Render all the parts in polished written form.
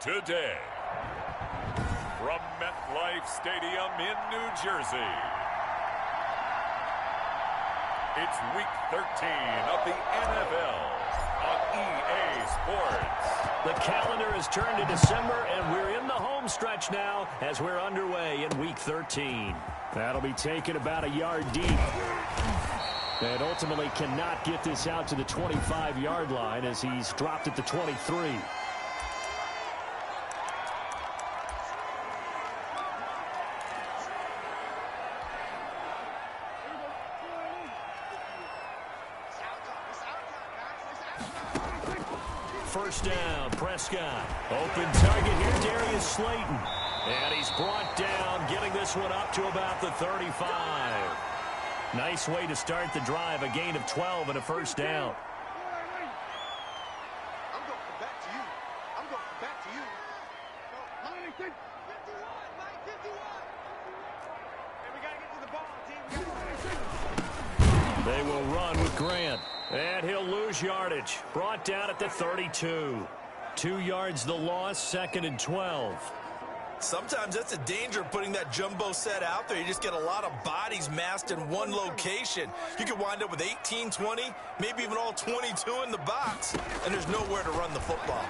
today. From MetLife Stadium in New Jersey, it's Week 13 of the NFL on EA Sports. The calendar has turned to December, and we're in the home stretch now as we're underway in Week 13. That'll be taken about a yard deep. And ultimately cannot get this out to the 25-yard line as he's dropped at the 23. First down, Prescott. Open target here, Darius Slayton. And he's brought down, getting this one up to about the 35. Nice way to start the drive, a gain of 12 and a first down. I'm going back to you. I'm going back to you. Mine 51, mine 51. And we got to get to the ball, team. They will run with Grant. And he'll lose yardage. Brought down at the 32. 2 yards the loss, 2nd and 12. Sometimes that's a danger of putting that jumbo set out there. You just get a lot of bodies massed in one location. You could wind up with 18, 20, maybe even all 22 in the box, and there's nowhere to run the football.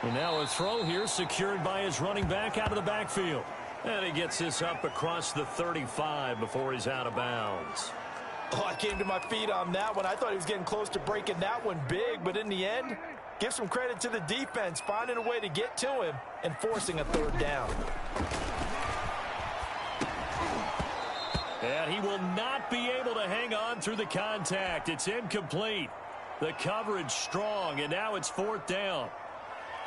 And now a throw here secured by his running back out of the backfield. And he gets this up across the 35 before he's out of bounds. Oh, I came to my feet on that one. I thought he was getting close to breaking that one big, but in the end, give some credit to the defense, finding a way to get to him and forcing a third down. And he will not be able to hang on through the contact. It's incomplete. The coverage strong, and now it's 4th down.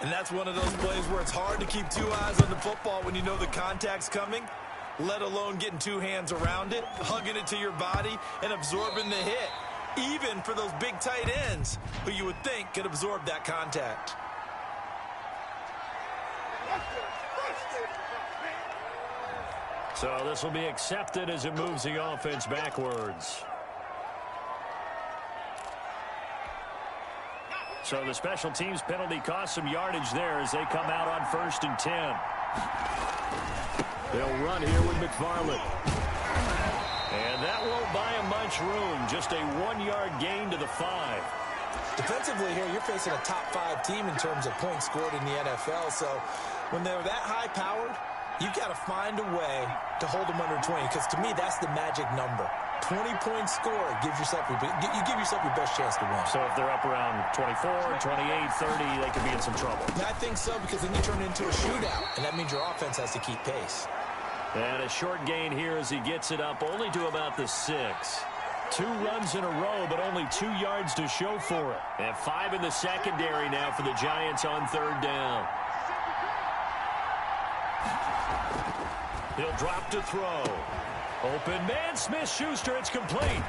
And that's one of those plays where it's hard to keep 2 eyes on the football when you know the contact's coming, let alone getting 2 hands around it, hugging it to your body, and absorbing the hit. Even for those big tight ends who you would think could absorb that contact. So this will be accepted as it moves the offense backwards. So the special teams penalty cost some yardage there as they come out on 1st and 10. They'll run here with McFarland. And that won't buy him much room. Just a 1-yard gain to the 5. Defensively here, you're facing a top 5 team in terms of points scored in the NFL. So when they're that high-powered, you've got to find a way to hold them under 20. Because to me, that's the magic number. 20 points scored gives yourself you give yourself your best chance to win. So if they're up around 24, 28, 30, they could be in some trouble. I think so, because then you turn it into a shootout, and that means your offense has to keep pace. And a short gain here as he gets it up only to about the 6. 2 runs in a row, but only 2 yards to show for it. And 5 in the secondary now for the Giants on 3rd down. He'll drop to throw. Open man, Smith-Schuster, it's complete.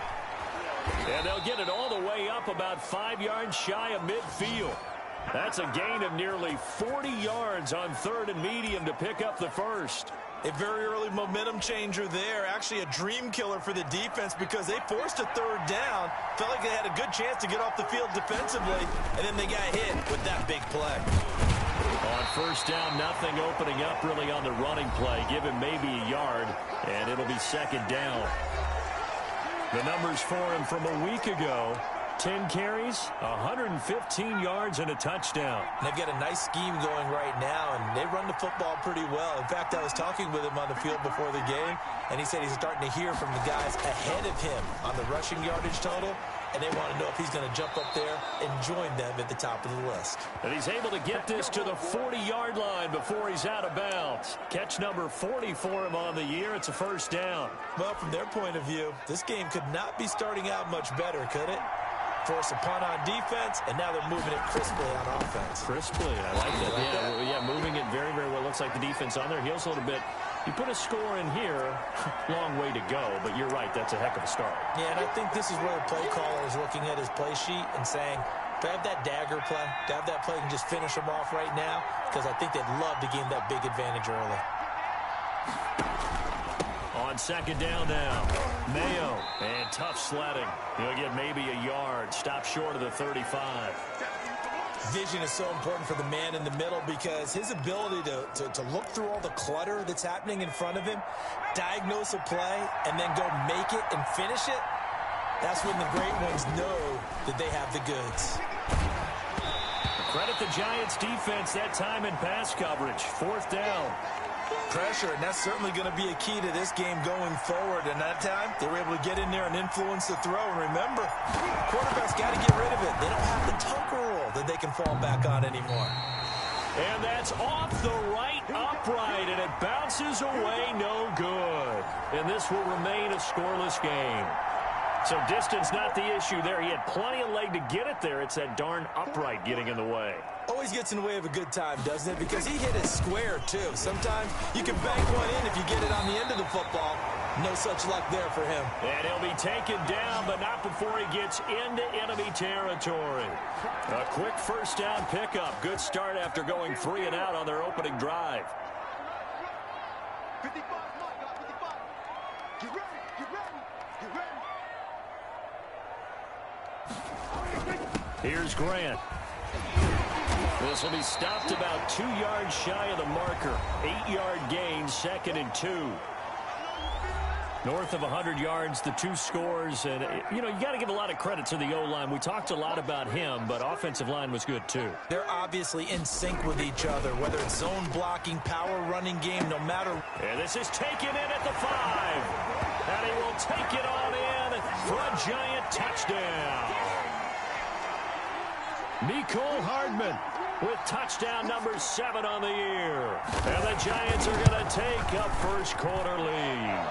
And they'll get it all the way up about 5 yards shy of midfield. That's a gain of nearly 40 yards on 3rd and medium to pick up the first. A very early momentum changer there. Actually a dream killer for the defense because they forced a 3rd down. Felt like they had a good chance to get off the field defensively, and then they got hit with that big play. On 1st down, nothing opening up really on the running play. Give him maybe a yard, and it'll be 2nd down. The numbers for him from a week ago: 10 carries, 115 yards, and a touchdown. And they've got a nice scheme going right now, and they run the football pretty well. In fact, I was talking with him on the field before the game, and he said he's starting to hear from the guys ahead of him on the rushing yardage total, and they want to know if he's going to jump up there and join them at the top of the list. And he's able to get this to the 40-yard line before he's out of bounds. Catch number 40 for him on the year. It's a 1st down. Well, from their point of view, this game could not be starting out much better, could it? Force a punt on defense, and now they're moving it crisply on offense. Crisply, I like that. Yeah, moving it very, very well. Looks like the defense on there heals a little bit. You put a score in here, long way to go, but you're right, that's a heck of a start. Yeah, and I think this is where the play caller is looking at his play sheet and saying, to have that dagger play, to have that play and just finish them off right now, because I think they'd love to gain that big advantage early. On 2nd down now, Mayo, and tough sledding. He'll get maybe a yard, stop short of the 35. Vision is so important for the man in the middle because his ability to look through all the clutter that's happening in front of him, diagnose a play, and then go make it and finish it, that's when the great ones know that they have the goods. Credit the Giants defense that time in pass coverage. 4th down. Pressure, and that's certainly going to be a key to this game going forward. And that time, they were able to get in there and influence the throw. And remember, quarterback's got to get rid of it. They don't have the Tucker rule that they can fall back on anymore. And that's off the right upright, and it bounces away, no good. And this will remain a scoreless game. So distance not the issue there. He had plenty of leg to get it there. It's that darn upright getting in the way. Always gets in the way of a good time, doesn't it? Because he hit it square, too. Sometimes you can bank one in if you get it on the end of the football. No such luck there for him. And he'll be taken down, but not before he gets into enemy territory. A quick 1st down pickup. Good start after going 3 and out on their opening drive. 55, Mike, 55. Get ready, get ready, get ready. Here's Grant. This will be stopped about 2 yards shy of the marker. 8-yard gain, 2nd and 2. North of 100 yards, the 2 scores. And, you know, you got to give a lot of credit to the O-line. We talked a lot about him, but offensive line was good, too. They're obviously in sync with each other, whether it's zone blocking, power running game, no matter. And this is taken in at the 5. And he will take it on in for a Giant touchdown. Mecole Hardman with touchdown number 7 on the year. And the Giants are going to take a first-quarter lead.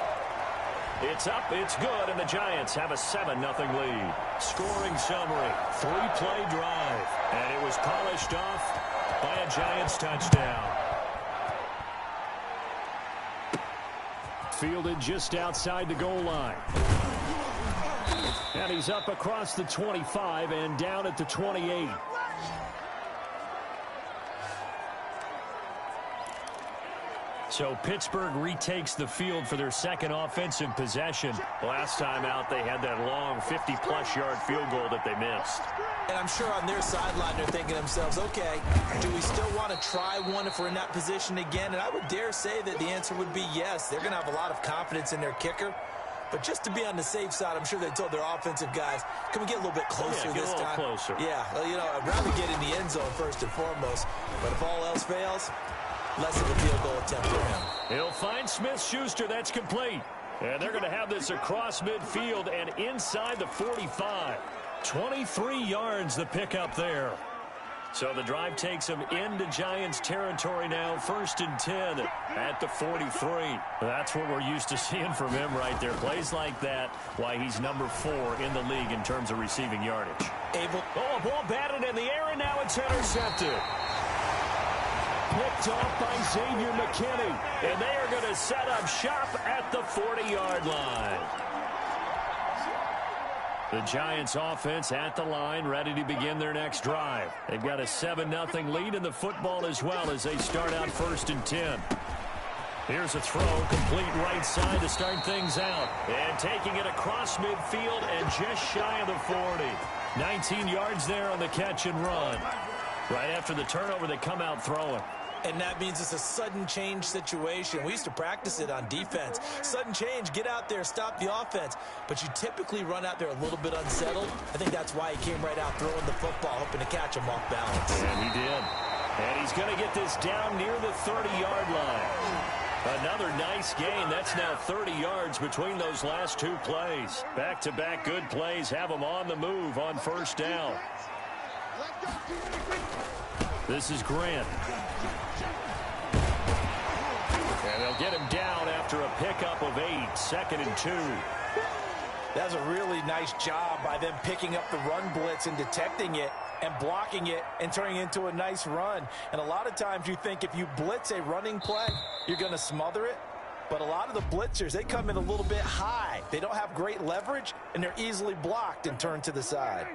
It's up, it's good, and the Giants have a 7-0 lead. Scoring summary, 3-play drive. And it was polished off by a Giants touchdown. Fielded just outside the goal line. And he's up across the 25 and down at the 28. So Pittsburgh retakes the field for their 2nd offensive possession. Last time out, they had that long 50-plus yard field goal that they missed. And I'm sure on their sideline, they're thinking to themselves, okay, do we still want to try one if we're in that position again? And I would dare say that the answer would be yes. They're going to have a lot of confidence in their kicker. But just to be on the safe side, I'm sure they told their offensive guys, can we get a little bit closer this time? Get a little closer. Yeah, well, you know, I'd rather get in the end zone first and foremost. But if all else fails, less of a field goal attempt for him. He'll find Smith-Schuster. That's complete. And they're going to have this across midfield and inside the 45. 23 yards the pickup there. So the drive takes them into Giants territory now. 1st and 10 at the 43. That's what we're used to seeing from him right there. Plays like that, why he's number 4 in the league in terms of receiving yardage. A ball batted in the air, and now it's intercepted. Picked off by Xavier McKinney. And they are going to set up shop at the 40-yard line. The Giants offense at the line, ready to begin their next drive. They've got a 7-0 lead in the football as well as they start out 1st and 10. Here's a throw, complete right side to start things out. And taking it across midfield and just shy of the 40. 19 yards there on the catch and run. Right after the turnover, they come out throwing. And that means it's a sudden change situation. We used to practice it on defense. Sudden change, get out there, stop the offense. But you typically run out there a little bit unsettled. I think that's why he came right out throwing the football, hoping to catch him off balance. And he did. And he's going to get this down near the 30-yard line. Another nice gain. That's now 30 yards between those last 2 plays. Back-to-back good plays have them on the move on 1st down. This is Grant. And they'll get him down after a pickup of 8, 2nd and 2. That's a really nice job by them picking up the run blitz and detecting it and blocking it and turning it into a nice run. And a lot of times you think if you blitz a running play, you're going to smother it. But a lot of the blitzers, they come in a little bit high. They don't have great leverage, and they're easily blocked and turned to the side.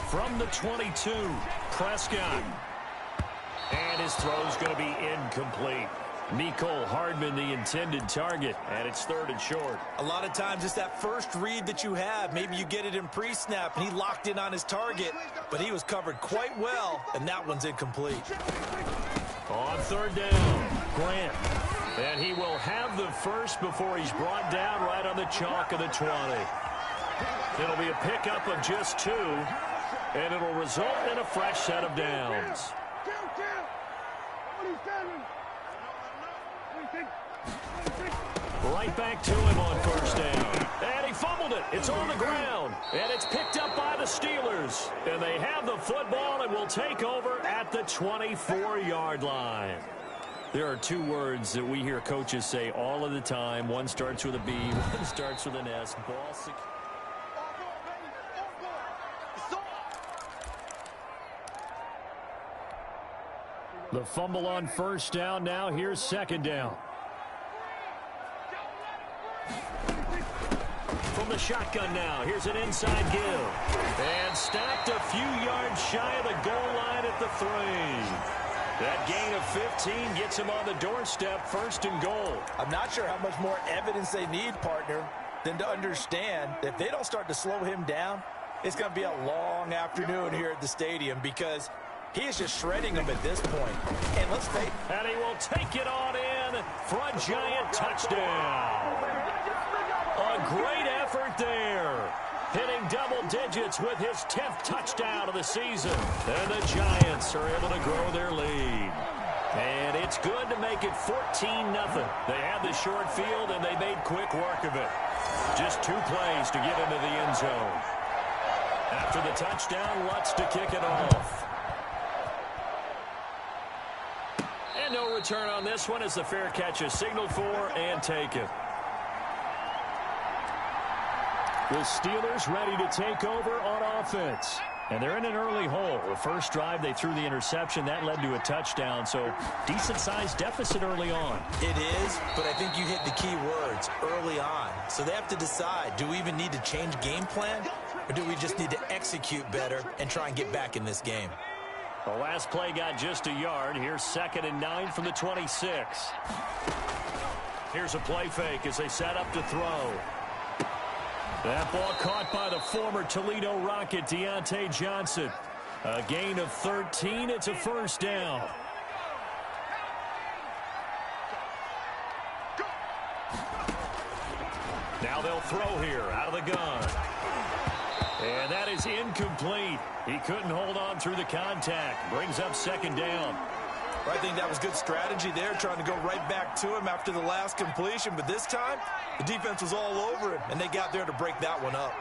From the 22, Prescott. And his throw's going to be incomplete. Mecole Hardman, the intended target, and it's 3rd and short. A lot of times it's that first read that you have. Maybe you get it in pre-snap, and he locked in on his target, but he was covered quite well, and that one's incomplete. On 3rd down, Grant. And he will have the first before he's brought down right on the chalk of the 20. It'll be a pickup of just 2, and it'll result in a fresh set of downs. Right back to him on 1st down. And he fumbled it. It's on the ground. And it's picked up by the Steelers. And they have the football and will take over at the 24-yard line. There are 2 words that we hear coaches say all of the time. One starts with a B, one starts with an S. Ball secure. The fumble on 1st down. Now here's 2nd down. From the shotgun now, here's an inside give. And stopped a few yards shy of the goal line at the 3. That gain of 15 gets him on the doorstep, 1st and goal. I'm not sure how much more evidence they need, partner, than to understand that if they don't start to slow him down, it's going to be a long afternoon here at the stadium because he is just shredding them at this point. And let's face it. And he will take it on in for a Giant touchdown. A great effort there. Hitting double digits with his 10th touchdown of the season. And the Giants are able to grow their lead. And it's good to make it 14-0. They had the short field, and they made quick work of it. Just 2 plays to get into the end zone. After the touchdown, Lutz to kick it off. And no return on this one as the fair catch is signaled for and taken. The Steelers ready to take over on offense. And they're in an early hole. The first drive, they threw the interception. That led to a touchdown, so decent-sized deficit early on. It is, but I think you hit the key words, early on. So they have to decide, do we even need to change game plan, or do we just need to execute better and try and get back in this game? The last play got just a yard. Here's 2nd and 9 from the 26. Here's a play fake as they set up to throw. That ball caught by the former Toledo Rocket, Deontay Johnson. A gain of 13. It's a 1st down. Now they'll throw here out of the gun. And that is incomplete. He couldn't hold on through the contact. Brings up 2nd down. I think that was good strategy there, trying to go right back to him after the last completion. But this time, the defense was all over him, and they got there to break that one up.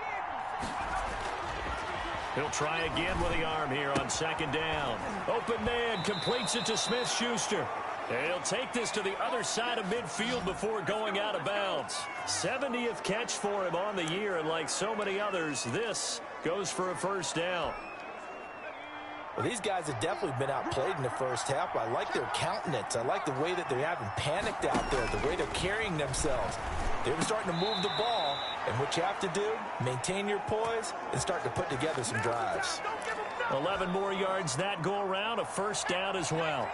He'll try again with the arm here on 2nd down. Open man completes it to Smith-Schuster. And he'll take this to the other side of midfield before going out of bounds. 70th catch for him on the year, and like so many others, this goes for a 1st down. Well, these guys have definitely been outplayed in the first half. I like their countenance. I like the way that they haven't panicked out there, the way they're carrying themselves. They were starting to move the ball, and what you have to do, maintain your poise and start to put together some drives. 11 more yards that go around, a 1st down as well.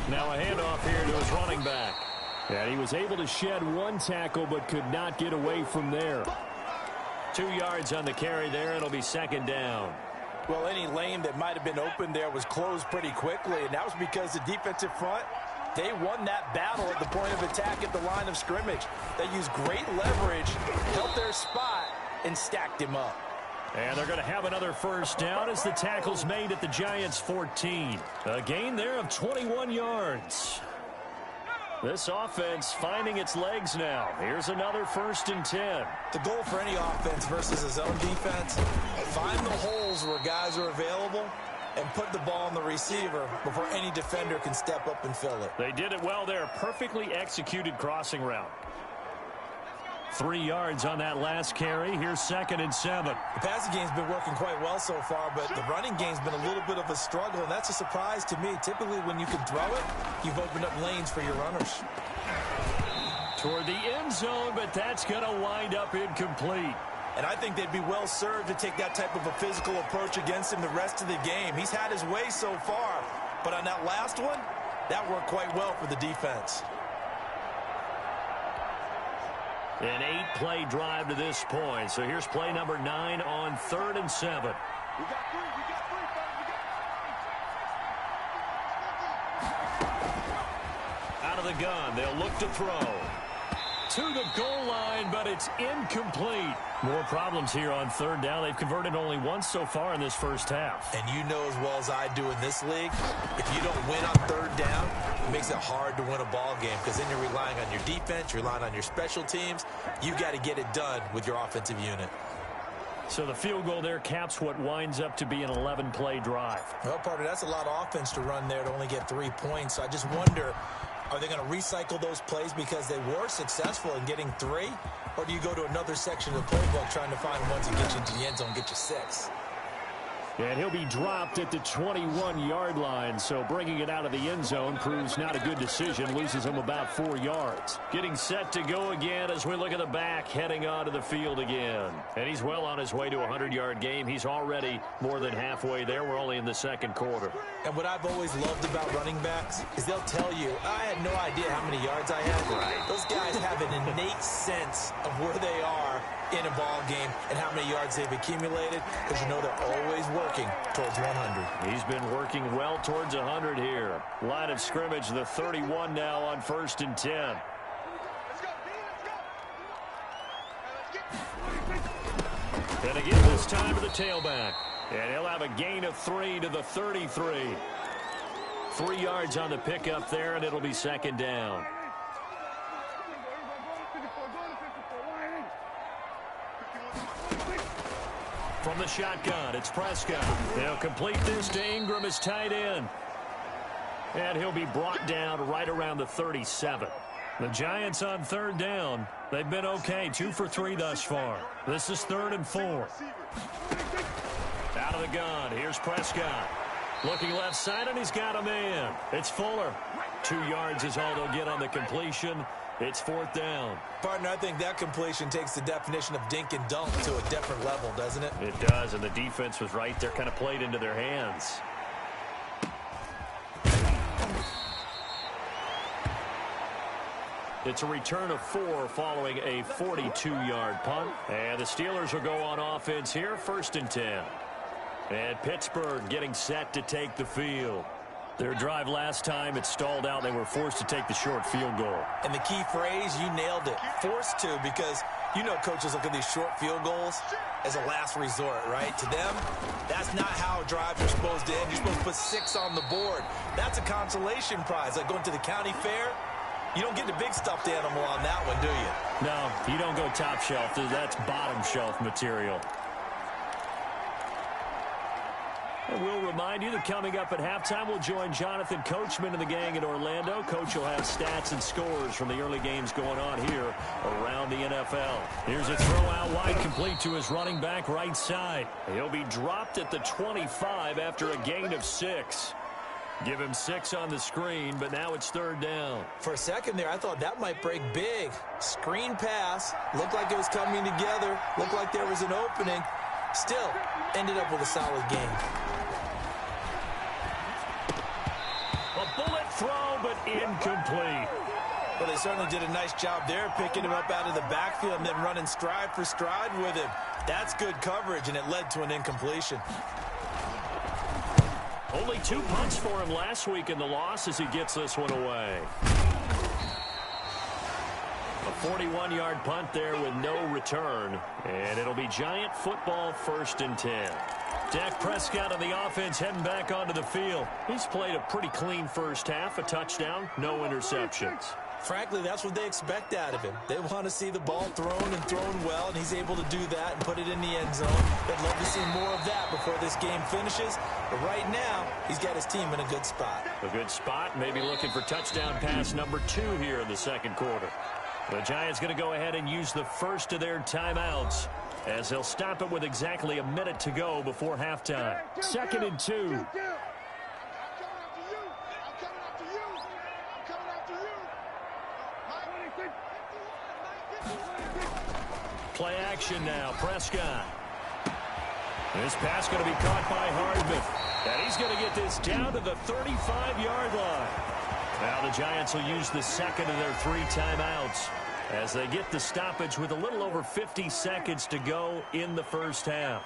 Now a handoff here to his running back. And he was able to shed 1 tackle but could not get away from there. 2 yards on the carry there. It'll be 2nd down. Well, any lane that might have been open there was closed pretty quickly, and that was because the defensive front, they won that battle at the point of attack at the line of scrimmage. They used great leverage, held their spot, and stacked him up. And they're going to have another 1st down as the tackle's made at the Giants' 14. A gain there of 21 yards. This offense finding its legs now. Here's another 1st and 10. The goal for any offense versus his own defense, find the holes where guys are available and put the ball on the receiver before any defender can step up and fill it. They did it well there. Perfectly executed crossing route. 3 yards on that last carry. Here's 2nd and 7. The passing game's been working quite well so far, but the running game's been a little bit of a struggle, and that's a surprise to me. Typically, when you can throw it, you've opened up lanes for your runners. Toward the end zone, but that's going to wind up incomplete. And I think they'd be well served to take that type of a physical approach against him the rest of the game. He's had his way so far, but on that last one, that worked quite well for the defense. An 8-play drive to this point. So here's play number 9 on 3rd and 7. We got three, Out of the gun, they'll look to throw. To the goal line, but it's incomplete. More problems here on 3rd down. They've converted only once so far in this first half. And you know as well as I do in this league, if you don't win on 3rd down, it makes it hard to win a ball game because then you're relying on your defense, you're relying on your special teams. You've got to get it done with your offensive unit. So the field goal there caps what winds up to be an 11-play drive. Well, partner, that's a lot of offense to run there to only get 3 points. So I just wonder, are they going to recycle those plays because they were successful in getting 3? Or do you go to another section of the playbook trying to find ones that get you into the end zone and get you 6? And he'll be dropped at the 21-yard line, so bringing it out of the end zone proves not a good decision, loses him about 4 yards. Getting set to go again as we look at the back, heading onto the field again. And he's well on his way to a 100-yard game. He's already more than halfway there. We're only in the second quarter. And what I've always loved about running backs is they'll tell you, I had no idea how many yards I had. Right. Those guys have an innate sense of where they are in a ball game and how many yards they've accumulated, because you know they're always working towards 100. He's been working well towards 100 here. Line of scrimmage, the 31 now on 1st and 10. Let's go, let's go. And again this time to the tailback. And he'll have a gain of 3 to the 33. 3 yards on the pickup there, and it'll be 2nd down. From the shotgun, it's Prescott. They'll complete this to Ingram as tight end. And he'll be brought down right around the 37. The Giants on 3rd down. They've been okay, 2 for 3 thus far. This is 3rd and 4. Out of the gun, here's Prescott. Looking left side, and he's got a man. It's Fuller. 2 yards is all they'll get on the completion. It's 4th down. Partner, I think that completion takes the definition of dink and dunk to a different level, doesn't it? It does, and the defense was right there, kind of played into their hands. It's a return of 4 following a 42-yard punt. And the Steelers will go on offense here, 1st and 10. And Pittsburgh getting set to take the field. Their drive last time, it stalled out. They were forced to take the short field goal. And the key phrase, you nailed it. Forced to, because you know coaches look at these short field goals as a last resort, right? To them, that's not how drives are supposed to end. You're supposed to put 6 on the board. That's a consolation prize. Like going to the county fair, you don't get the big stuffed animal on that one, do you? No, you don't go top shelf. That's bottom shelf material. And we'll remind you that coming up at halftime, we'll join Jonathan Coachman and the gang in Orlando. Coach will have stats and scores from the early games going on here around the NFL. Here's a throw out wide, complete to his running back right side. He'll be dropped at the 25 after a gain of 6. Give him 6 on the screen, but now it's 3rd down. For a second there, I thought that might break big. Screen pass. Looked like it was coming together. Looked like there was an opening. Still, ended up with a solid game. A bullet throw, but incomplete. Well, they certainly did a nice job there, picking him up out of the backfield and then running stride for stride with him. That's good coverage, and it led to an incompletion. Only 2 punts for him last week in the loss as he gets this one away. A 41-yard punt there with no return. And it'll be Giant football, 1st and 10. Dak Prescott on the offense heading back onto the field. He's played a pretty clean first half, a touchdown, no interceptions. Frankly, that's what they expect out of him. They want to see the ball thrown and thrown well, and he's able to do that and put it in the end zone. They'd love to see more of that before this game finishes. But right now, he's got his team in a good spot. A good spot, maybe looking for touchdown pass number 2 here in the second quarter. The Giants going to go ahead and use the first of their timeouts as they'll stop it with exactly a minute to go before halftime. 2nd and 2. play action now. Prescott. This pass going to be caught by Hardman. And he's going to get this down to the 35-yard line. Now the Giants will use the second of their 3 timeouts as they get the stoppage with a little over 50 seconds to go in the first half.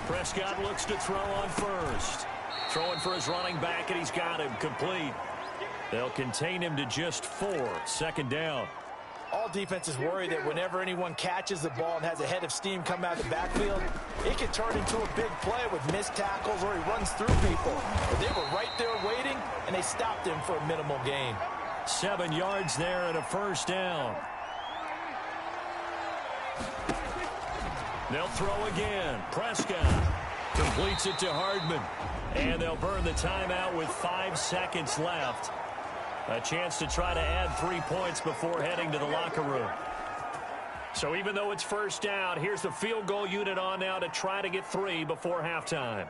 Prescott looks to throw on first. Throwing for his running back, and he's got him complete. They'll contain him to just 4. Second down. All defenses worry that whenever anyone catches the ball and has a head of steam come out of the backfield, it can turn into a big play with missed tackles or he runs through people. But they were right there waiting, and they stopped him for a minimal gain. 7 yards there and a first down. They'll throw again. Prescott completes it to Hardman. And they'll burn the timeout with 5 seconds left. A chance to try to add 3 points before heading to the locker room. So even though it's first down, here's the field goal unit on now to try to get 3 before halftime.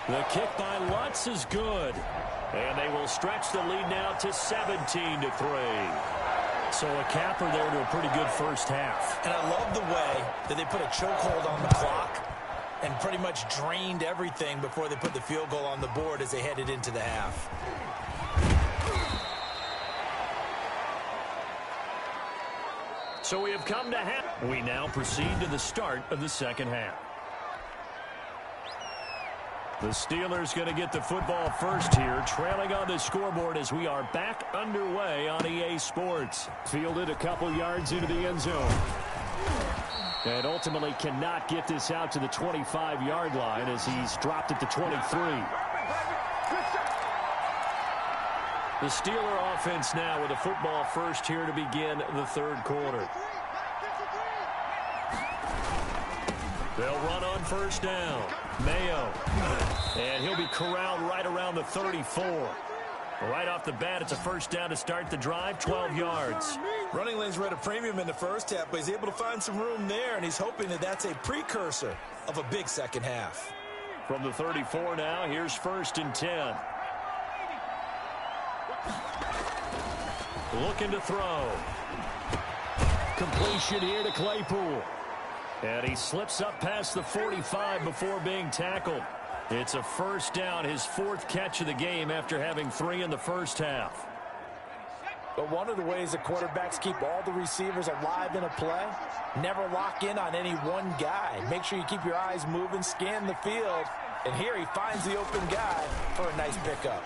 The kick by Lutz is good. And they will stretch the lead now to 17-3. So a capper there to a pretty good first half. And I love the way that they put a chokehold on the clock and pretty much drained everything before they put the field goal on the board as they headed into the half. So we have come to half. We now proceed to the start of the second half. The Steelers going to get the football first here, trailing on the scoreboard as we are back underway on EA Sports. Fielded a couple yards into the end zone. And ultimately cannot get this out to the 25-yard line as he's dropped it to 23. The Steeler offense now with a football first here to begin the third quarter. They'll run on first down. Mayo. And he'll be corralled right around the 34. Right off the bat, it's a first down to start the drive, 12 yards. Running lanes were at a premium in the first half, but he's able to find some room there, and he's hoping that that's a precursor of a big second half. From the 34 now, here's 1st and 10. Looking to throw. Completion here to Claypool. And he slips up past the 45 before being tackled. It's a first down, his 4th catch of the game after having 3 in the first half. But one of the ways that quarterbacks keep all the receivers alive in a play, never lock in on any one guy. Make sure you keep your eyes moving, scan the field, and here he finds the open guy for a nice pickup.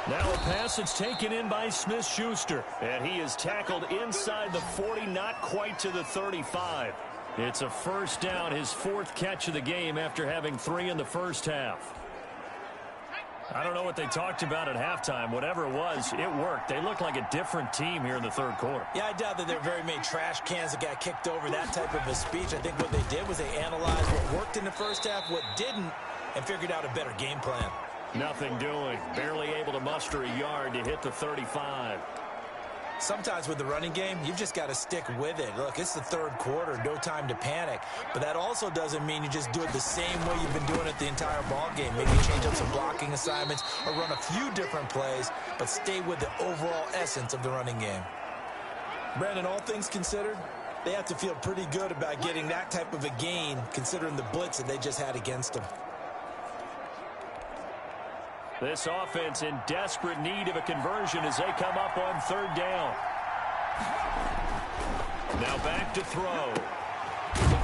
Now a pass that's taken in by Smith-Schuster, and he is tackled inside the 40, not quite to the 35. It's a first down, his 4th catch of the game after having 3 in the first half. I don't know what they talked about at halftime. Whatever it was, it worked. They look like a different team here in the third quarter. Yeah, I doubt that there are very many trash cans that got kicked over, that type of a speech. I think what they did was they analyzed what worked in the first half, what didn't, and figured out a better game plan. Nothing doing. Barely able to muster a yard to hit the 35. Sometimes with the running game, you've just got to stick with it. Look, it's the third quarter, no time to panic. But that also doesn't mean you just do it the same way you've been doing it the entire ball game. Maybe change up some blocking assignments or run a few different plays, but stay with the overall essence of the running game. Brandon, all things considered, they have to feel pretty good about getting that type of a gain considering the blitz that they just had against them. This offense in desperate need of a conversion as they come up on 3rd down. Now back to throw.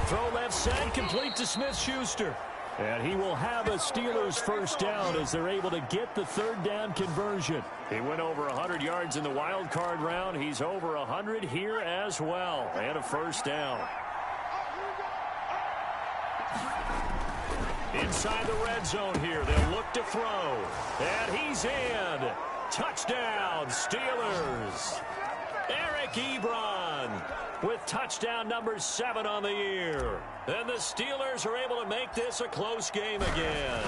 Throw left side, complete to Smith-Schuster. And he will have a Steelers first down as they're able to get the 3rd down conversion. He went over 100 yards in the wild card round. He's over 100 here as well. And a first down. Inside the red zone here, they'll look to throw. And he's in. Touchdown, Steelers. Eric Ebron with touchdown number 7 on the year. And the Steelers are able to make this a close game again.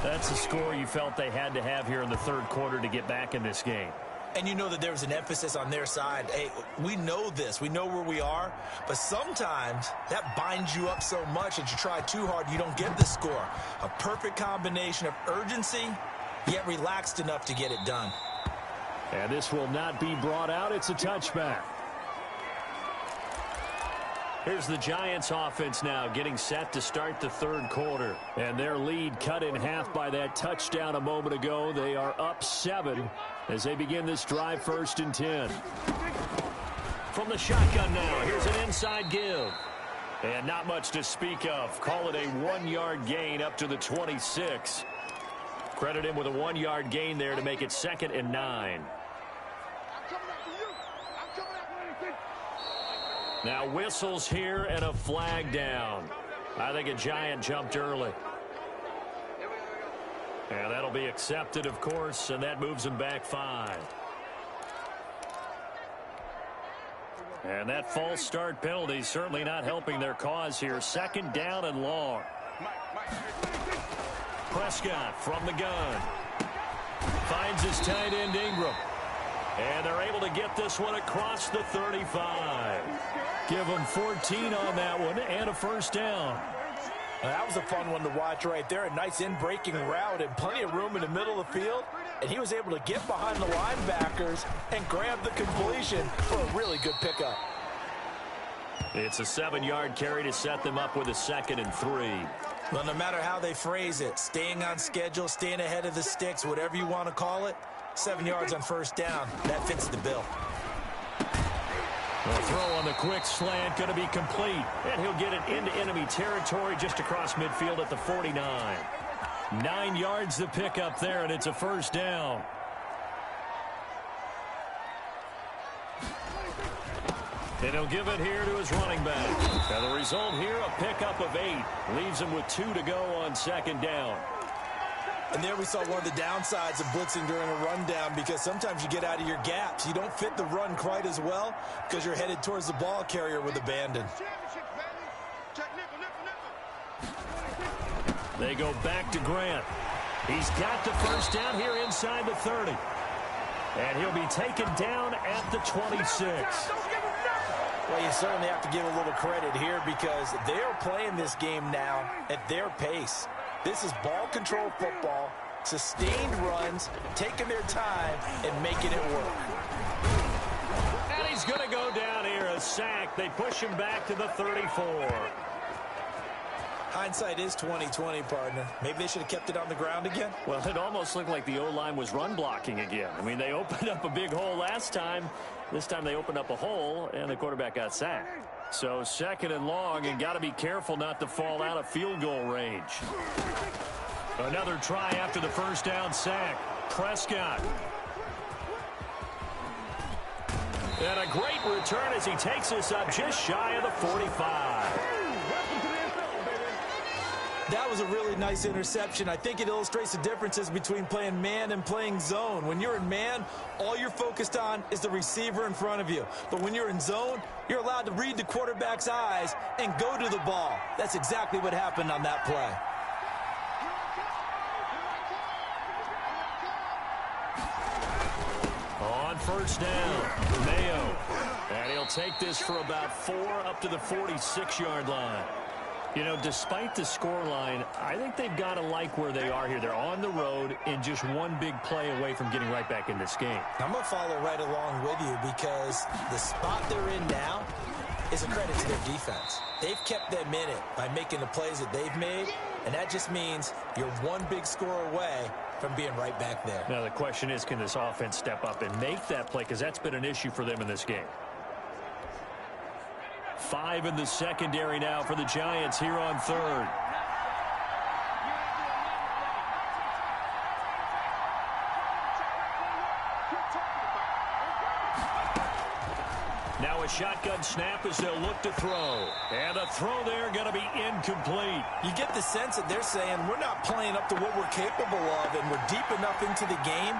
That's the score you felt they had to have here in the third quarter to get back in this game. And you know that there was an emphasis on their side. Hey, we know this. We know where we are. But sometimes that binds you up so much that you try too hard, you don't get the score. A perfect combination of urgency yet relaxed enough to get it done. And this will not be brought out. It's a touchback. Here's the Giants offense now getting set to start the third quarter. And their lead cut in half by that touchdown a moment ago. They are up 7 as they begin this drive, 1st and 10. From the shotgun now, here's an inside give. And not much to speak of. Call it a 1-yard gain up to the 26. Credit him with a 1-yard gain there to make it 2nd and 9. Now whistles here and a flag down. I think a Giant jumped early. And that'll be accepted, of course, and that moves him back 5. And that false start penalty certainly not helping their cause here. 2nd down and long. Prescott from the gun. Finds his tight end Ingram. And they're able to get this one across the 35. Give them 14 on that one and a 1st down. That was a fun one to watch right there. A nice in-breaking route and plenty of room in the middle of the field. And he was able to get behind the linebackers and grab the completion for a really good pickup. It's a 7-yard carry to set them up with a 2nd and 3. Well, no matter how they phrase it, staying on schedule, staying ahead of the sticks, whatever you want to call it, 7 yards on 1st down, that fits the bill. The throw on the quick slant going to be complete, and he'll get it into enemy territory just across midfield at the 49. 9 yards to pick up there, and it's a 1st down. And he'll give it here to his running back. And the result here, a pickup of 8. Leaves him with 2 to go on 2nd down. And there we saw one of the downsides of blitzing during a rundown, because sometimes you get out of your gaps. You don't fit the run quite as well because you're headed towards the ball carrier with abandon. They go back to Grant. He's got the 1st down here inside the 30. And he'll be taken down at the 26. Well, you certainly have to give a little credit here because they are playing this game now at their pace. This is ball control football, sustained runs, taking their time, and making it work. And he's going to go down here, a sack. They push him back to the 34. Hindsight is 20/20, partner. Maybe they should have kept it on the ground again. Well, it almost looked like the O-line was run blocking again. I mean, they opened up a big hole last time. This time they opened up a hole, and the quarterback got sacked. So 2nd and long, and got to be careful not to fall out of field goal range. Another try after the 1st down sack. Prescott. And a great return as he takes us up just shy of the 45. That was a really nice interception. I think it illustrates the differences between playing man and playing zone. When you're in man, all you're focused on is the receiver in front of you. But when you're in zone, you're allowed to read the quarterback's eyes and go to the ball. That's exactly what happened on that play. On 1st down, Mayo. And he'll take this for about 4 up to the 46-yard line. You know, despite the scoreline, I think they've got to like where they are here. They're on the road and just one big play away from getting right back in this game. I'm going to follow right along with you because the spot they're in now is a credit to their defense. They've kept them in it by making the plays that they've made, and that just means you're one big score away from being right back there. Now, the question is, can this offense step up and make that play? Because that's been an issue for them in this game. 5 in the secondary now for the Giants here on 3rd. Now a shotgun snap as they'll look to throw. And a throw there going to be incomplete. You get the sense that they're saying we're not playing up to what we're capable of, and we're deep enough into the game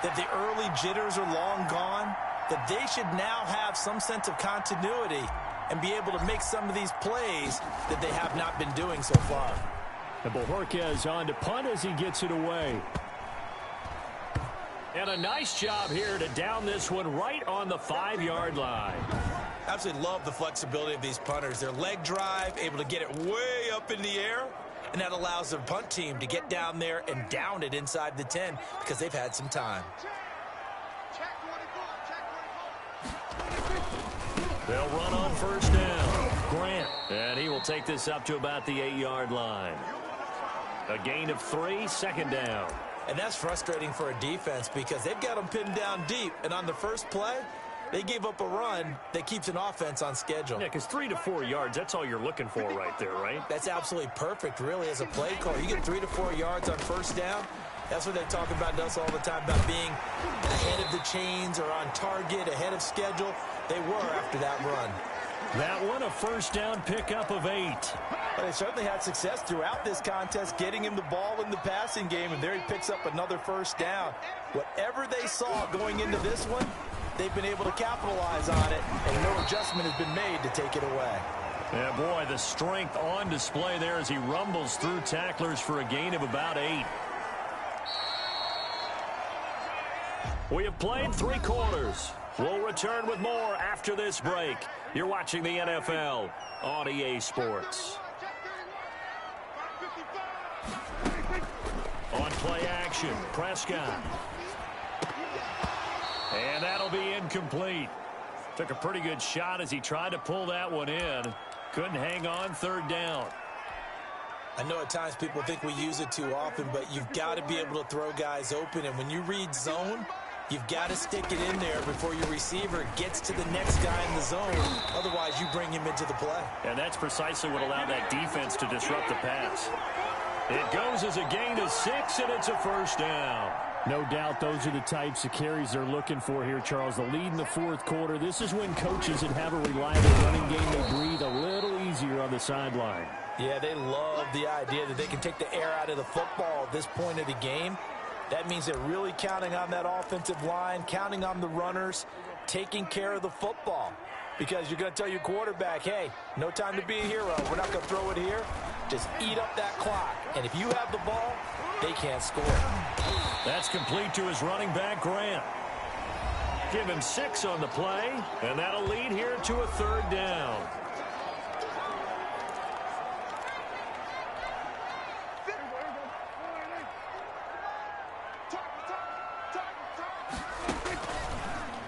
that the early jitters are long gone, that they should now have some sense of continuity and be able to make some of these plays that they have not been doing so far. And Bojorquez on to punt as he gets it away. And a nice job here to down this one right on the 5-yard line. Absolutely love the flexibility of these punters. Their leg drive, able to get it way up in the air, and that allows the punt team to get down there and down it inside the 10 because they've had some time. They'll run on first down. Grant, and he will take this up to about the 8-yard line. A gain of 3, second down. And that's frustrating for a defense because they've got them pinned down deep, and on the first play, they gave up a run that keeps an offense on schedule. Yeah, because 3 to 4 yards, that's all you're looking for right there, right? That's absolutely perfect, really, as a play call. You get 3 to 4 yards on first down. That's what they talk about us all the time, about being ahead of the chains or on target, ahead of schedule. They were after that run. That one, a first down pickup of 8. But they certainly had success throughout this contest, getting him the ball in the passing game, and there he picks up another first down. Whatever they saw going into this one, they've been able to capitalize on it, and no adjustment has been made to take it away. Yeah, boy, the strength on display there as he rumbles through tacklers for a gain of about 8. We have played 3 quarters. We'll return with more after this break. You're watching the NFL on EA Sports. On play action, Prescott. And that'll be incomplete. Took a pretty good shot as he tried to pull that one in. Couldn't hang on, third down. I know at times people think we use it too often, but you've got to be able to throw guys open. And when you read zone, you've got to stick it in there before your receiver gets to the next guy in the zone. Otherwise, you bring him into the play. And that's precisely what allowed that defense to disrupt the pass. It goes as a gain of 6, and it's a first down. No doubt those are the types of carries they're looking for here, Charles. The lead in the fourth quarter. This is when coaches that have a reliable running game, they breathe a little easier on the sideline. Yeah, they love the idea that they can take the air out of the football at this point of the game. That means they're really counting on that offensive line, counting on the runners, taking care of the football. Because you're going to tell your quarterback, hey, no time to be a hero. We're not going to throw it here. Just eat up that clock. And if you have the ball, they can't score. That's complete to his running back, Grant. Give him 6 on the play, and that'll lead here to a third down.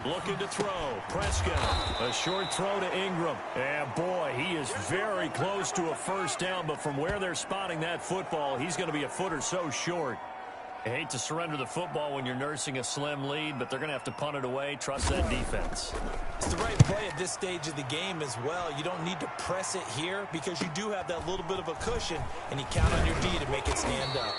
Looking to throw. Prescott. A short throw to Ingram. And boy, he is very close to a first down, but from where they're spotting that football, he's going to be a foot or so short. I hate to surrender the football when you're nursing a slim lead, but they're going to have to punt it away. Trust that defense. It's the right play at this stage of the game as well. You don't need to press it here because you do have that little bit of a cushion, and you count on your D to make it stand up.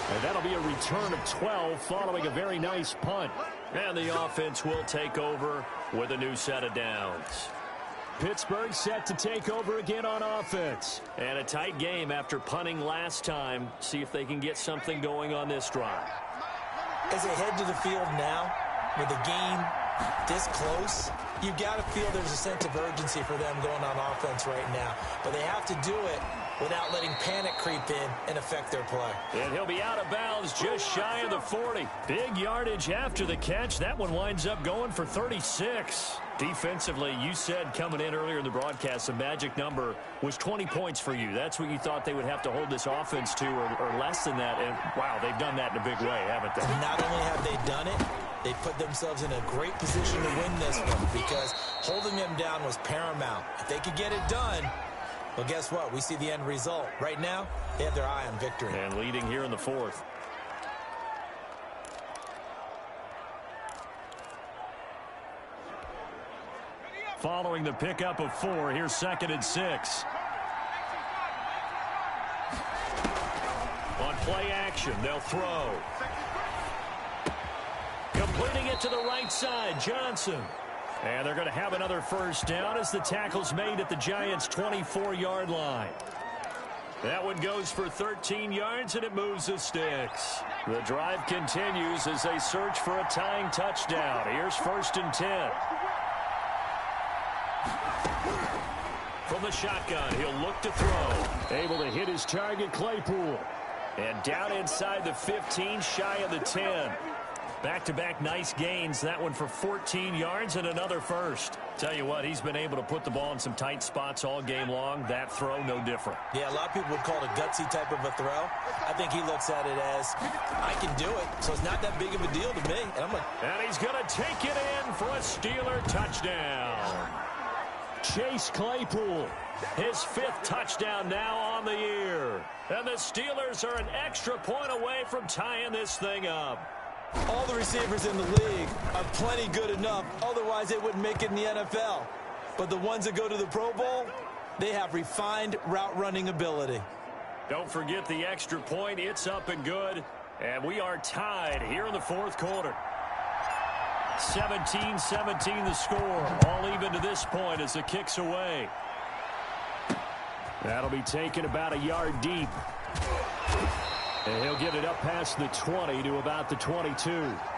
And that'll be a return of 12 following a very nice punt. And the offense will take over with a new set of downs. Pittsburgh set to take over again on offense. And a tight game after punting last time. See if they can get something going on this drive. As they head to the field now, with the game this close, you've got to feel there's a sense of urgency for them going on offense right now. But they have to do it without letting panic creep in and affect their play. And he'll be out of bounds just shy of the 40. Big yardage after the catch. That one winds up going for 36. Defensively, you said coming in earlier in the broadcast, the magic number was 20 points for you. That's what you thought they would have to hold this offense to, or less than that. And, wow, they've done that in a big way, haven't they? Not only have they done it, they put themselves in a great position to win this one because holding them down was paramount. If they could get it done, well, guess what? We see the end result. Right now, they have their eye on victory. And leading here in the fourth. Following the pickup of 4, here's 2nd and 6. On play action, they'll throw. Completing it to the right side, Johnson. And they're going to have another first down as the tackle's made at the Giants' 24-yard line. That one goes for 13 yards, and it moves the sticks. The drive continues as they search for a tying touchdown. Here's 1st and 10. From the shotgun, he'll look to throw. Able to hit his target, Claypool. And down inside the 15, shy of the 10. Back-to-back nice gains. That one for 14 yards and another first. Tell you what, he's been able to put the ball in some tight spots all game long. That throw, no different. Yeah, a lot of people would call it a gutsy type of a throw. I think he looks at it as, I can do it, so it's not that big of a deal to me. And he's going to take it in for a Steeler touchdown. Chase Claypool, his 5th touchdown now on the year. And the Steelers are an extra point away from tying this thing up. All the receivers in the league are plenty good enough. Otherwise, they wouldn't make it in the NFL. But the ones that go to the Pro Bowl, they have refined route running ability. Don't forget the extra point. It's up and good. And we are tied here in the 4th quarter. 17-17 the score. All even to this point as the kick's away. That'll be taken about a yard deep. And he'll get it up past the 20 to about the 22.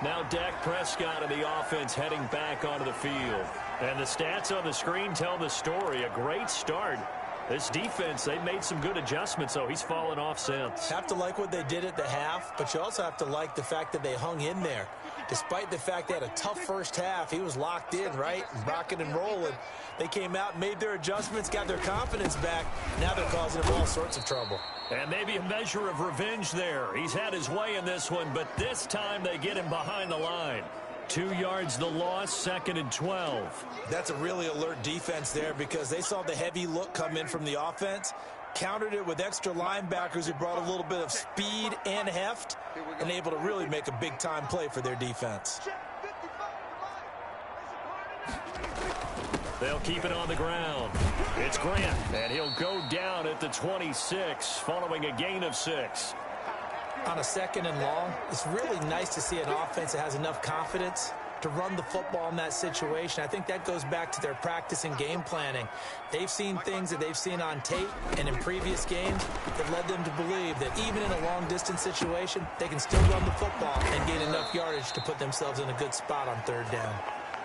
Now Dak Prescott and the offense heading back onto the field. And the stats on the screen tell the story. A great start. This defense, they've made some good adjustments, so he's fallen off since. Have to like what they did at the half, but you also have to like the fact that they hung in there. Despite the fact they had a tough first half, he was locked in, right? Rocking and rolling. They came out, made their adjustments, got their confidence back. Now they're causing him all sorts of trouble. And maybe a measure of revenge there. He's had his way in this one, but this time they get him behind the line. 2 yards the loss, 2nd and 12. That's a really alert defense there because they saw the heavy look come in from the offense, countered it with extra linebackers who brought a little bit of speed and heft, and able to really make a big-time play for their defense. They'll keep it on the ground. It's Grant, and he'll go down at the 26 following a gain of 6. On a 2nd and long, it's really nice to see an offense that has enough confidence to run the football in that situation. I think that goes back to their practice and game planning. They've seen things that they've seen on tape and in previous games that led them to believe that even in a long-distance situation, they can still run the football and gain enough yardage to put themselves in a good spot on 3rd down.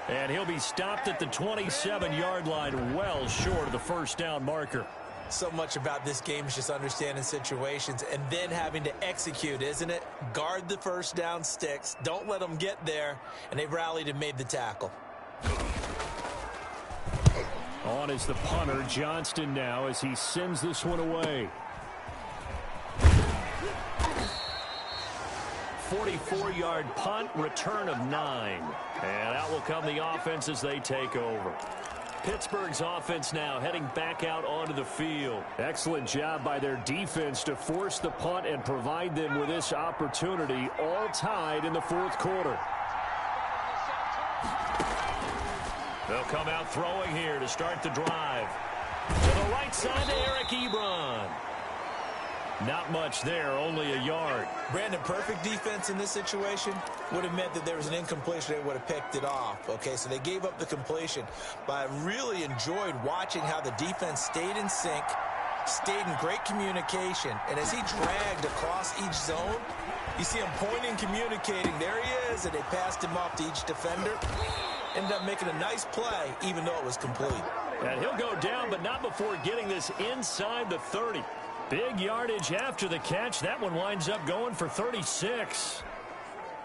And he'll be stopped at the 27-yard line, well short of the first down marker. So much about this game is just understanding situations and then having to execute, isn't it? Guard the first down sticks. Don't let them get there. And they've rallied and made the tackle. On is the punter, Johnston, now as he sends this one away. 44-yard punt, return of 9. And out will come the offense as they take over. Pittsburgh's offense now heading back out onto the field. Excellent job by their defense to force the punt and provide them with this opportunity, all tied in the 4th quarter. They'll come out throwing here to start the drive. To the right side to Eric Ebron. Not much there, only a yard. Brandon, perfect defense in this situation would have meant that there was an incompletion. They would have picked it off. Okay, so they gave up the completion. But I really enjoyed watching how the defense stayed in sync, stayed in great communication. And as he dragged across each zone, you see him pointing, communicating. There he is, and they passed him off to each defender. Ended up making a nice play, even though it was complete. And he'll go down, but not before getting this inside the 30. Big yardage after the catch. That one winds up going for 36.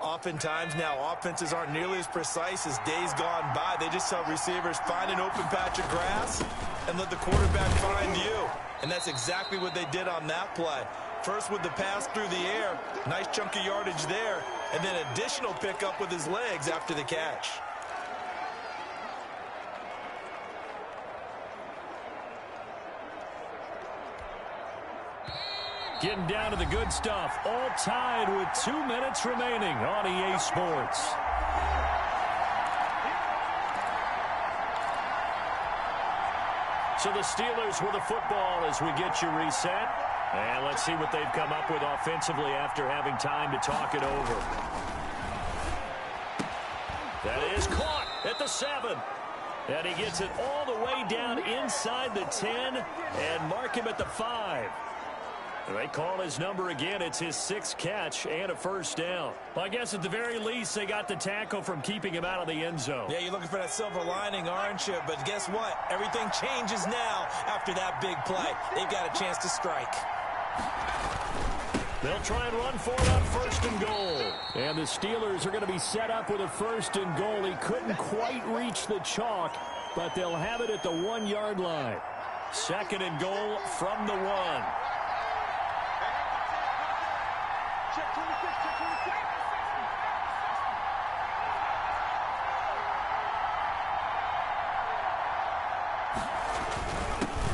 Oftentimes now, offenses aren't nearly as precise as days gone by. They just tell receivers, find an open patch of grass and let the quarterback find you. And that's exactly what they did on that play. First with the pass through the air, nice chunk of yardage there, and then additional pickup with his legs after the catch. Getting down to the good stuff. All tied with 2 minutes remaining on EA Sports. So the Steelers with the football as we get you reset. And let's see what they've come up with offensively after having time to talk it over. That is caught at the 7. And he gets it all the way down inside the 10 and mark him at the 5. They call his number again. It's his 6th catch and a first down. Well, I guess at the very least, they got the tackle from keeping him out of the end zone. Yeah, you're looking for that silver lining, aren't you? But guess what? Everything changes now after that big play. They've got a chance to strike. They'll try and run for it on 1st and goal. And the Steelers are going to be set up with a 1st and goal. He couldn't quite reach the chalk, but they'll have it at the 1-yard line. 2nd and goal from the 1. Check 26, check 26.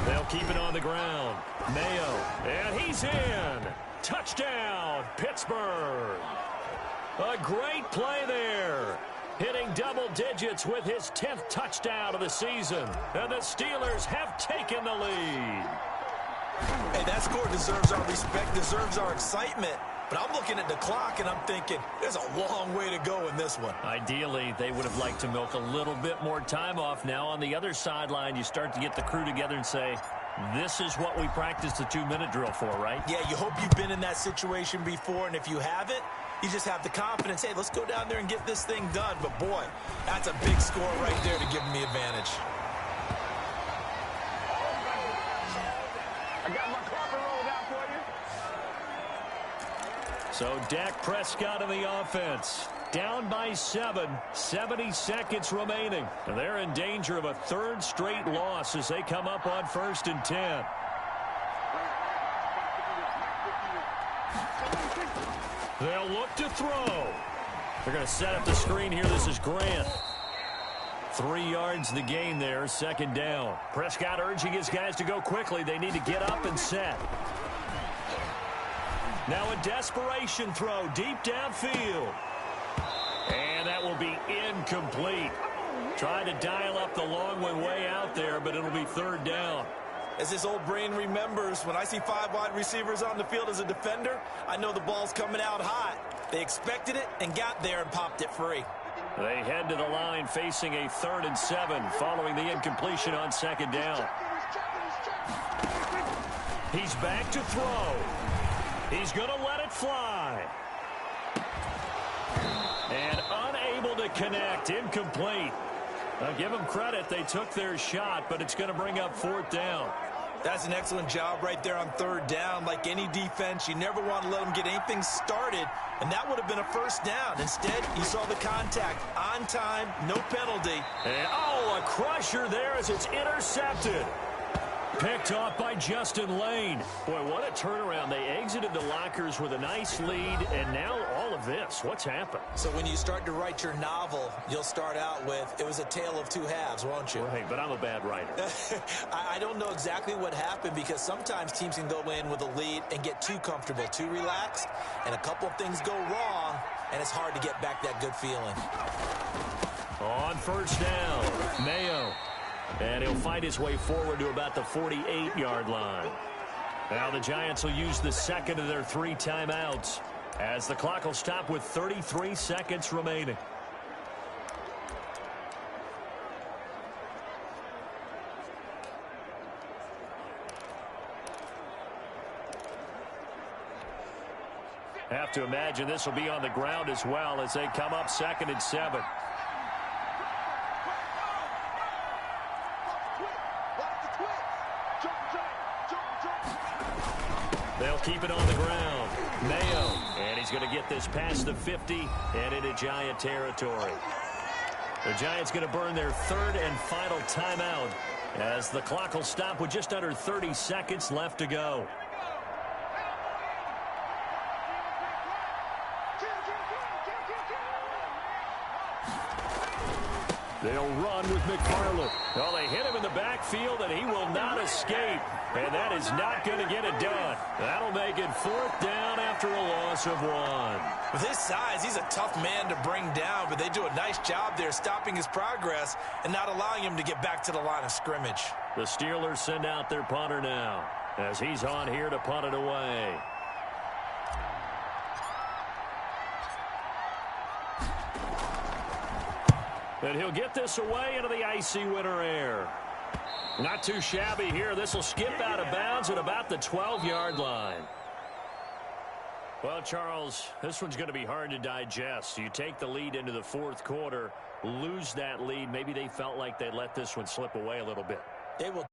They'll keep it on the ground. Mayo, and he's in. Touchdown, Pittsburgh. A great play there. Hitting double digits with his 10th touchdown of the season. And the Steelers have taken the lead. Hey, that score deserves our respect, deserves our excitement. But I'm looking at the clock, and I'm thinking, there's a long way to go in this one. Ideally, they would have liked to milk a little bit more time off. Now, on the other sideline, you start to get the crew together and say, this is what we practiced the 2-minute drill for, right? Yeah, you hope you've been in that situation before, and if you haven't, you just have the confidence, hey, let's go down there and get this thing done. But, boy, that's a big score right there to give them the advantage. I got my carpet rolled out for you. So Dak Prescott in the offense. Down by 7. 70 seconds remaining. And they're in danger of a 3rd straight loss as they come up on 1st and 10. They'll look to throw. They're going to set up the screen here. This is Grant. 3 yards the gain there, 2nd down. Prescott urging his guys to go quickly. They need to get up and set. Now a desperation throw deep downfield. And that will be incomplete. Trying to dial up the long way out there, but it'll be 3rd down. As this old brain remembers, when I see 5 wide receivers on the field as a defender, I know the ball's coming out hot. They expected it and got there and popped it free. They head to the line facing a 3rd and 7 following the incompletion on 2nd down. He's back to throw. He's going to let it fly. And unable to connect. Incomplete. I'll give them credit. They took their shot, but it's going to bring up 4th down. That's an excellent job right there on 3rd down. Like any defense, you never want to let them get anything started, and that would have been a 1st down. Instead, you saw the contact on time, no penalty. And, oh, a crusher there as it's intercepted. Picked off by Justin Lane. Boy, what a turnaround. They exited the lockers with a nice lead, and now all of this. What's happened? So when you start to write your novel, you'll start out with, it was a tale of 2 halves, won't you? Right, but I'm a bad writer. I don't know exactly what happened because sometimes teams can go in with a lead and get too comfortable, too relaxed, and a couple of things go wrong, and it's hard to get back that good feeling. On 1st down, Mayo. And he'll fight his way forward to about the 48-yard line. Now the Giants will use the 2nd of their 3 timeouts as the clock will stop with 33 seconds remaining. Have to imagine this will be on the ground as well as they come up 2nd and 7. They'll keep it on the ground. Mayo, and he's going to get this past the 50 and into Giant territory. The Giants going to burn their 3rd and final timeout as the clock will stop with just under 30 seconds left to go. They'll run with McFarland. Well, they hit him in the backfield, and he will not escape. And that is not going to get it done. That'll make it 4th down after a loss of 1. With his size, he's a tough man to bring down, but they do a nice job there stopping his progress and not allowing him to get back to the line of scrimmage. The Steelers send out their punter now as he's on here to punt it away. And he'll get this away into the icy winter air. Not too shabby here. This will skip out of bounds at about the 12-yard line. Well, Charles, this one's going to be hard to digest. You take the lead into the 4th quarter, lose that lead. Maybe they felt like they let this one slip away a little bit. They will